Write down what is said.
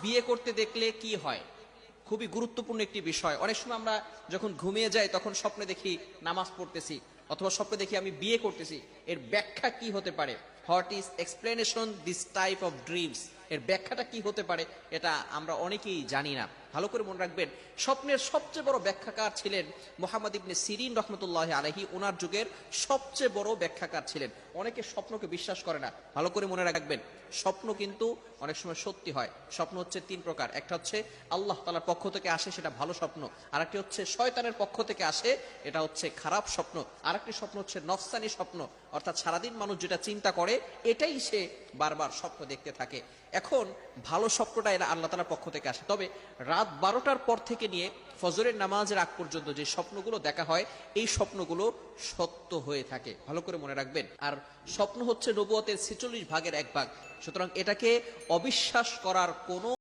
বিয়ে করতে দেখলে কি হয়, খুবই গুরুত্বপূর্ণ একটি বিষয়। অনেক সময় আমরা যখন ঘুমিয়ে যাই তখন স্বপ্নে দেখি নামাজ পড়তেছি, অথবা স্বপ্নে দেখি আমি বিয়ে করতেছি। এর ব্যাখ্যা কি হতে পারে? What is explanation this type of dreams? এর ব্যাখ্যাটা কি হতে পারে এটা আমরা অনেকেই জানি না। ভালো করে মনে রাখবেন, স্বপ্নের সবচেয়ে বড় ব্যাখ্যাকার ছিলেন মুহাম্মদ ইবনে সিরিন রহমতুল্লাহ আলাইহি। ওনার যুগের সবচেয়ে বড় ব্যাখ্যাকার ছিলেন। অনেকে স্বপ্নকে বিশ্বাস করে না। ভালো করে মনে রাখবেন, স্বপ্ন কিন্তু অনেক সময় সত্যি হয়। স্বপ্ন হচ্ছে তিন প্রকার। একটা হচ্ছে আল্লাহ তাআলার পক্ষ থেকে আসে, সেটা ভালো স্বপ্ন। আরেকটি হচ্ছে শয়তানের পক্ষ থেকে আসে, এটা হচ্ছে খারাপ স্বপ্ন। আরেকটি স্বপ্ন হচ্ছে নফসানি স্বপ্ন, অর্থাৎ সারাদিন মানুষ যেটা চিন্তা করে এটাই সে বারবার স্বপ্ন দেখতে থাকে। এখন ভালো স্বপ্নটা এটা আল্লাহ তাআলার পক্ষ থেকে আসে। তবে রাত 12টার পর থেকে নিয়ে ফজরের নামাজের আগ পর্যন্ত যে স্বপ্নগুলো দেখা হয়, এই স্বপ্নগুলো সত্য হয়ে থাকে। ভালো করে মনে রাখবেন। আর স্বপ্ন হচ্ছে নবুয়তের 46 ভাগের 1 ভাগ। সুতরাং এটাকে অবিশ্বাস করার কোনো